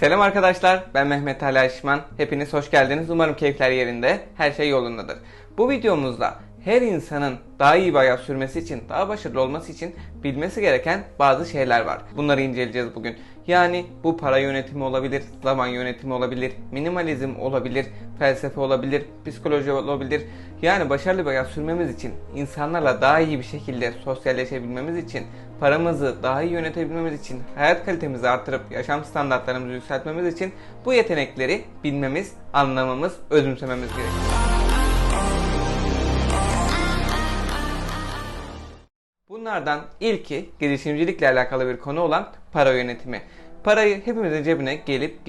Selam arkadaşlar, ben Mehmet Ali Aşman. Hepiniz hoş geldiniz. Umarım keyifler yerinde, her şey yolundadır. Bu videomuzda her insanın daha iyi bir hayat sürmesi için, daha başarılı olması için bilmesi gereken bazı şeyler var. Bunları inceleyeceğiz bugün. Yani bu para yönetimi olabilir, zaman yönetimi olabilir, minimalizm olabilir, felsefe olabilir, psikoloji olabilir. Yani başarılı bir hayat sürmemiz için, insanlarla daha iyi bir şekilde sosyalleşebilmemiz için, paramızı daha iyi yönetebilmemiz için, hayat kalitemizi artırıp yaşam standartlarımızı yükseltmemiz için bu yetenekleri bilmemiz, anlamamız, özümsememiz gerekiyor. Bunlardan ilki girişimcilikle alakalı bir konu olan para yönetimi. Parayı hepimizin cebine gelip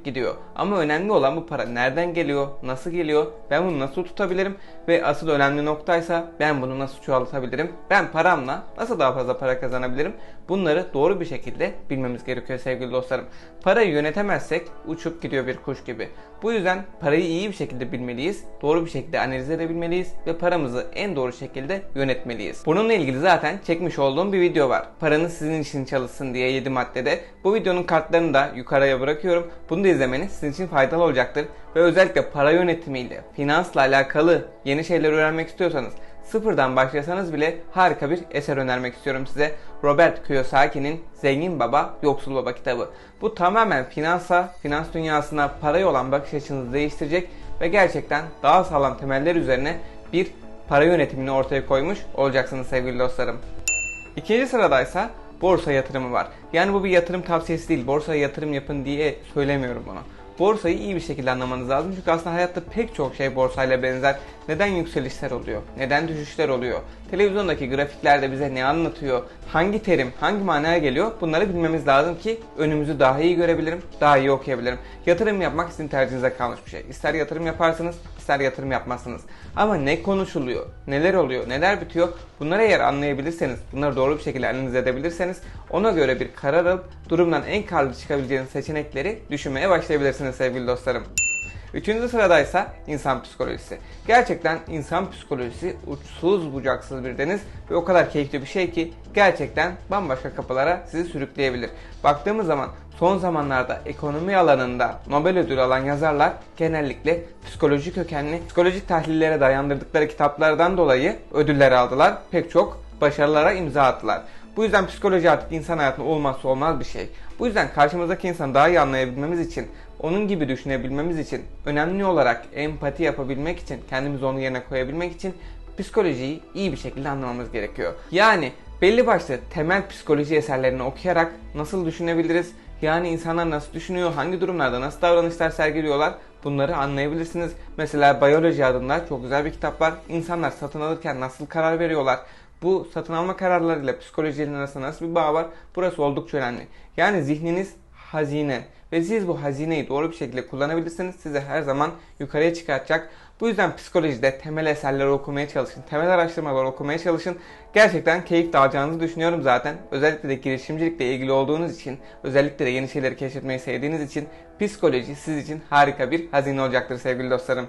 gidiyor. Ama önemli olan bu para nereden geliyor, nasıl geliyor, ben bunu nasıl tutabilirim ve asıl önemli noktaysa ben bunu nasıl çoğaltabilirim, ben paramla nasıl daha fazla para kazanabilirim, bunları doğru bir şekilde bilmemiz gerekiyor sevgili dostlarım. Parayı yönetemezsek uçup gidiyor bir kuş gibi. Bu yüzden parayı iyi bir şekilde bilmeliyiz, doğru bir şekilde analiz edebilmeliyiz ve paramızı en doğru şekilde yönetmeliyiz. Bununla ilgili zaten çekmiş olduğum bir video var. Paranız sizin için çalışsın diye 7 maddede. Bu videonun kartlarını da yukarıya bırakıyorum. Bunu da izlemeniz sizin için faydalı olacaktır. Ve özellikle para yönetimiyle, finansla alakalı yeni şeyler öğrenmek istiyorsanız, sıfırdan başlasanız bile harika bir eser önermek istiyorum size. Robert Kiyosaki'nin Zengin Baba, Yoksul Baba kitabı. Bu tamamen finans dünyasına, paraya olan bakış açınızı değiştirecek ve gerçekten daha sağlam temeller üzerine bir para yönetimini ortaya koymuş olacaksınız sevgili dostlarım. İkinci sıradaysa borsa yatırımı var. Yani bu bir yatırım tavsiyesi değil. Borsaya yatırım yapın diye söylemiyorum bunu. Borsayı iyi bir şekilde anlamanız lazım. Çünkü aslında hayatta pek çok şey borsayla benzer. Neden yükselişler oluyor? Neden düşüşler oluyor? Televizyondaki grafiklerde bize ne anlatıyor? Hangi terim, hangi manaya geliyor? Bunları bilmemiz lazım ki önümüzü daha iyi görebilirim, daha iyi okuyabilirim. Yatırım yapmak sizin tercihinize kalmış bir şey. İster yatırım yaparsınız, ister yatırım yapmazsınız. Ama ne konuşuluyor, neler oluyor, neler bitiyor? Bunları eğer anlayabilirseniz, bunları doğru bir şekilde analiz edebilirseniz ona göre bir karar alıp durumdan en karlı çıkabileceğiniz seçenekleri düşünmeye başlayabilirsiniz sevgili dostlarım. Üçüncü sıradaysa insan psikolojisi. Gerçekten insan psikolojisi uçsuz bucaksız bir deniz ve o kadar keyifli bir şey ki gerçekten bambaşka kapılara sizi sürükleyebilir. Baktığımız zaman son zamanlarda ekonomi alanında Nobel ödülü alan yazarlar genellikle psikoloji kökenli, psikolojik tahlillere dayandırdıkları kitaplardan dolayı ödüller aldılar. Pek çok başarılara imza attılar. Bu yüzden psikoloji artık insan hayatında olmazsa olmaz bir şey. Bu yüzden karşımızdaki insanı daha iyi anlayabilmemiz için, onun gibi düşünebilmemiz için, önemli olarak empati yapabilmek için, kendimizi onun yerine koyabilmek için psikolojiyi iyi bir şekilde anlamamız gerekiyor. Yani belli başlı temel psikoloji eserlerini okuyarak nasıl düşünebiliriz? Yani insanlar nasıl düşünüyor, hangi durumlarda nasıl davranışlar sergiliyorlar, bunları anlayabilirsiniz. Mesela Biyoloji adında çok güzel bir kitap var. İnsanlar satın alırken nasıl karar veriyorlar? Bu satın alma kararlarıyla psikolojilerin arasında nasıl bir bağ var? Burası oldukça önemli. Yani zihniniz hazine ve siz bu hazineyi doğru bir şekilde kullanabilirsiniz. Sizi her zaman yukarıya çıkartacak. Bu yüzden psikolojide temel eserleri okumaya çalışın. Temel araştırmaları okumaya çalışın. Gerçekten keyif de alacağınızı düşünüyorum zaten. Özellikle de girişimcilikle ilgili olduğunuz için, özellikle de yeni şeyleri keşfetmeyi sevdiğiniz için psikoloji siz için harika bir hazine olacaktır sevgili dostlarım.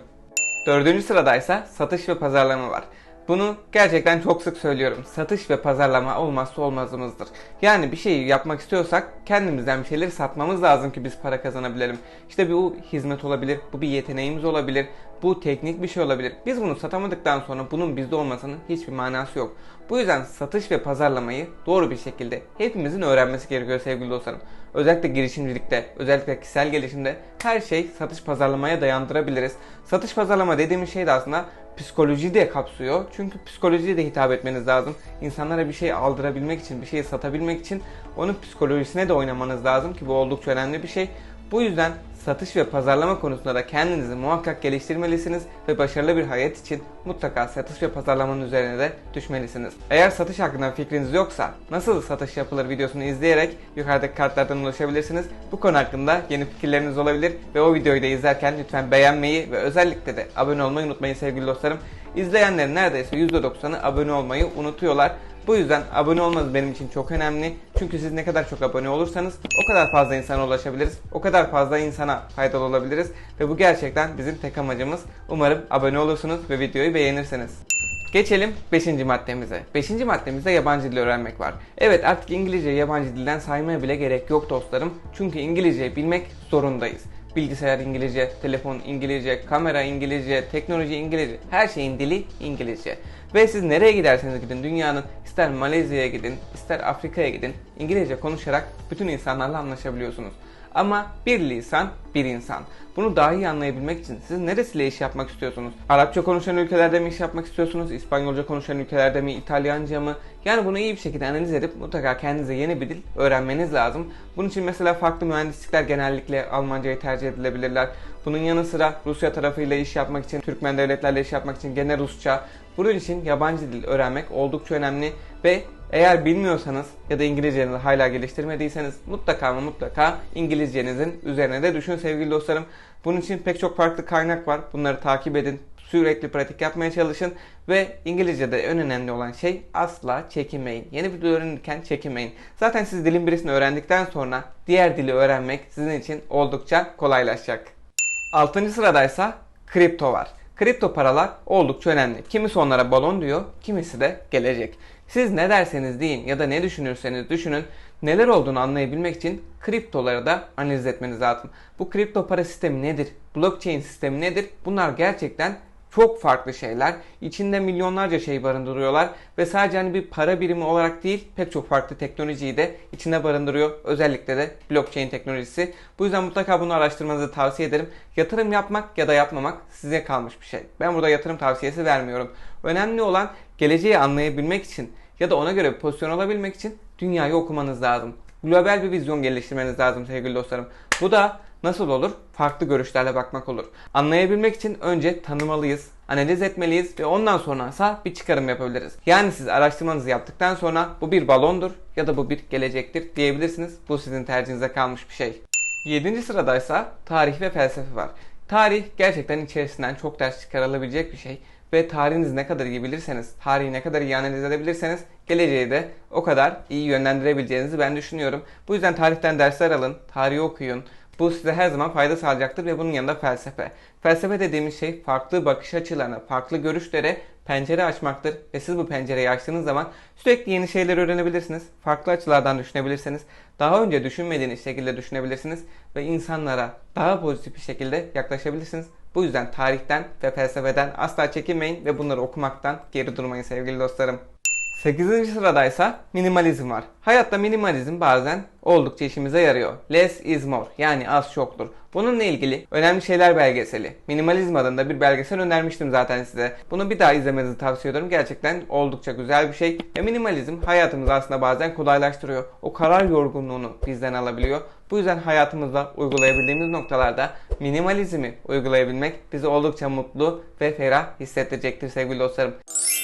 Dördüncü sıradaysa satış ve pazarlama var. Bunu gerçekten çok sık söylüyorum. Satış ve pazarlama olmazsa olmazımızdır. Yani bir şeyi yapmak istiyorsak kendimizden bir şeyleri satmamız lazım ki biz para kazanabilelim. İşte bu hizmet olabilir, bu bir yeteneğimiz olabilir, bu teknik bir şey olabilir. Biz bunu satamadıktan sonra bunun bizde olmasının hiçbir manası yok. Bu yüzden satış ve pazarlamayı doğru bir şekilde hepimizin öğrenmesi gerekiyor sevgili dostlarım. Özellikle girişimcilikte, özellikle kişisel gelişimde her şey satış pazarlamaya dayandırabiliriz. Satış pazarlama dediğimiz şey de aslında psikolojiyi de kapsıyor. Çünkü psikolojiye de hitap etmeniz lazım. İnsanlara bir şey aldırabilmek için, bir şeyi satabilmek için onun psikolojisine de oynamanız lazım ki bu oldukça önemli bir şey. Bu yüzden satış ve pazarlama konusunda da kendinizi muhakkak geliştirmelisiniz ve başarılı bir hayat için mutlaka satış ve pazarlamanın üzerine de düşmelisiniz. Eğer satış hakkında fikriniz yoksa nasıl satış yapılır videosunu izleyerek yukarıdaki kartlardan ulaşabilirsiniz. Bu konu hakkında yeni fikirleriniz olabilir ve o videoyu da izlerken lütfen beğenmeyi ve özellikle de abone olmayı unutmayın sevgili dostlarım. İzleyenlerin neredeyse %90'ı abone olmayı unutuyorlar. Bu yüzden abone olmanız benim için çok önemli. Çünkü siz ne kadar çok abone olursanız o kadar fazla insana ulaşabiliriz. O kadar fazla insana faydalı olabiliriz. Ve bu gerçekten bizim tek amacımız. Umarım abone olursunuz ve videoyu beğenirsiniz. Geçelim 5. maddemize. 5. maddemizde yabancı dil öğrenmek var. Evet, artık İngilizce yabancı dilden saymaya bile gerek yok dostlarım. Çünkü İngilizce bilmek zorundayız. Bilgisayar İngilizce, telefon İngilizce, kamera İngilizce, teknoloji İngilizce, her şeyin dili İngilizce. Ve siz nereye giderseniz gidin dünyanın, ister Malezya'ya gidin, ister Afrika'ya gidin, İngilizce konuşarak bütün insanlarla anlaşabiliyorsunuz. Ama bir lisan, bir insan. Bunu daha iyi anlayabilmek için siz neresiyle iş yapmak istiyorsunuz? Arapça konuşan ülkelerde mi iş yapmak istiyorsunuz? İspanyolca konuşan ülkelerde mi? İtalyanca mı? Yani bunu iyi bir şekilde analiz edip mutlaka kendinize yeni bir dil öğrenmeniz lazım. Bunun için mesela farklı mühendislikler genellikle Almancayı tercih edilebilirler. Bunun yanı sıra Rusya tarafıyla iş yapmak için, Türkmen devletlerle iş yapmak için gene Rusça. Bunun için yabancı dil öğrenmek oldukça önemli ve eğer bilmiyorsanız ya da İngilizcenizi hala geliştirmediyseniz mutlaka ama mutlaka İngilizcenizin üzerine de düşün sevgili dostlarım. Bunun için pek çok farklı kaynak var. Bunları takip edin. Sürekli pratik yapmaya çalışın ve İngilizce'de en önemli olan şey asla çekinmeyin. Yeni bir dil öğrenirken çekinmeyin. Zaten siz dilin birisini öğrendikten sonra diğer dili öğrenmek sizin için oldukça kolaylaşacak. 6. sıradaysa kripto var. Kripto paralar oldukça önemli. Kimisi onlara balon diyor, kimisi de gelecek. Siz ne derseniz deyin ya da ne düşünürseniz düşünün, neler olduğunu anlayabilmek için kriptoları da analiz etmeniz lazım. Bu kripto para sistemi nedir? Blockchain sistemi nedir? Bunlar gerçekten çok farklı şeyler. İçinde milyonlarca şey barındırıyorlar ve sadece hani bir para birimi olarak değil, pek çok farklı teknolojiyi de içine barındırıyor. Özellikle de blockchain teknolojisi. Bu yüzden mutlaka bunu araştırmanızı tavsiye ederim. Yatırım yapmak ya da yapmamak size kalmış bir şey. Ben burada yatırım tavsiyesi vermiyorum. Önemli olan geleceği anlayabilmek için ya da ona göre bir pozisyon alabilmek için dünyayı okumanız lazım. Global bir vizyon geliştirmeniz lazım sevgili dostlarım. Bu da nasıl olur? Farklı görüşlerle bakmak olur. Anlayabilmek için önce tanımalıyız, analiz etmeliyiz ve ondan sonrasa bir çıkarım yapabiliriz. Yani siz araştırmanızı yaptıktan sonra bu bir balondur ya da bu bir gelecektir diyebilirsiniz. Bu sizin tercihinize kalmış bir şey. 7. sıradaysa tarih ve felsefe var. Tarih gerçekten içerisinden çok ders çıkarılabilecek bir şey. Ve tarihinizi ne kadar iyi bilirseniz, tarihi ne kadar iyi analiz edebilirseniz geleceği de o kadar iyi yönlendirebileceğinizi ben düşünüyorum. Bu yüzden tarihten dersler alın, tarihi okuyun. Bu size her zaman fayda sağlayacaktır ve bunun yanında felsefe. Felsefe dediğimiz şey farklı bakış açılarına, farklı görüşlere pencere açmaktır. Ve siz bu pencereyi açtığınız zaman sürekli yeni şeyler öğrenebilirsiniz. Farklı açılardan düşünebilirsiniz. Daha önce düşünmediğiniz şekilde düşünebilirsiniz. Ve insanlara daha pozitif bir şekilde yaklaşabilirsiniz. Bu yüzden tarihten ve felsefeden asla çekinmeyin ve bunları okumaktan geri durmayın sevgili dostlarım. 8. sıradaysa minimalizm var. Hayatta minimalizm bazen oldukça işimize yarıyor. Less is more, yani az çoktur. Bununla ilgili önemli şeyler belgeseli. Minimalizm adında bir belgesel önermiştim zaten size. Bunu bir daha izlemenizi tavsiye ediyorum. Gerçekten oldukça güzel bir şey. Ve minimalizm hayatımızı aslında bazen kolaylaştırıyor. O karar yorgunluğunu bizden alabiliyor. Bu yüzden hayatımızda uygulayabildiğimiz noktalarda minimalizmi uygulayabilmek bizi oldukça mutlu ve ferah hissettirecektir sevgili dostlarım.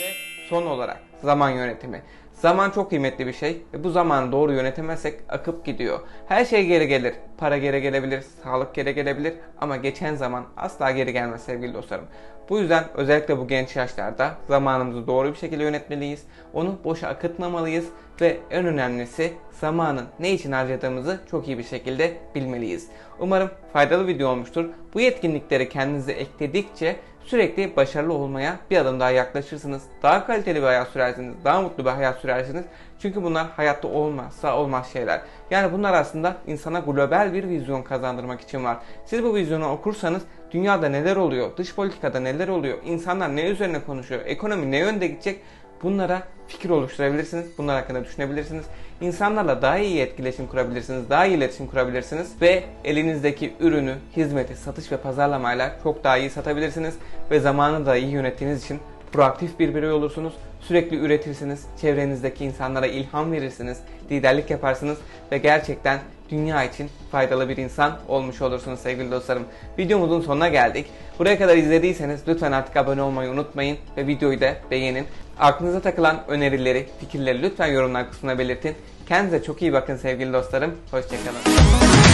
Ve son olarak zaman yönetimi. Zaman çok kıymetli bir şey ve bu zamanı doğru yönetemezsek akıp gidiyor. Her şey geri gelir. Para geri gelebilir, sağlık geri gelebilir ama geçen zaman asla geri gelmez sevgili dostlarım. Bu yüzden özellikle bu genç yaşlarda zamanımızı doğru bir şekilde yönetmeliyiz. Onu boşa akıtmamalıyız ve en önemlisi zamanı ne için harcadığımızı çok iyi bir şekilde bilmeliyiz. Umarım faydalı video olmuştur. Bu yetkinlikleri kendinize ekledikçe sürekli başarılı olmaya bir adım daha yaklaşırsınız. Daha kaliteli bir hayat sürersiniz. Daha mutlu bir hayat sürersiniz. Çünkü bunlar hayatta olmazsa olmaz şeyler. Yani bunlar aslında insana global bir vizyon kazandırmak için var. Siz bu vizyonu okursanız dünyada neler oluyor, dış politikada neler oluyor, insanlar ne üzerine konuşuyor, ekonomi ne yönde gidecek, bunlara fikir oluşturabilirsiniz. Bunlar hakkında düşünebilirsiniz. İnsanlarla daha iyi etkileşim kurabilirsiniz. Daha iyi iletişim kurabilirsiniz. Ve elinizdeki ürünü, hizmeti, satış ve pazarlamayla çok daha iyi satabilirsiniz. Ve zamanı da iyi yönettiğiniz için proaktif bir birey olursunuz. Sürekli üretirsiniz. Çevrenizdeki insanlara ilham verirsiniz. Liderlik yaparsınız. Ve gerçekten dünya için faydalı bir insan olmuş olursunuz sevgili dostlarım. Videomuzun sonuna geldik. Buraya kadar izlediyseniz lütfen artık abone olmayı unutmayın. Ve videoyu da beğenin. Aklınıza takılan önerileri, fikirleri lütfen yorumlar kısmına belirtin. Kendinize çok iyi bakın sevgili dostlarım. Hoşçakalın.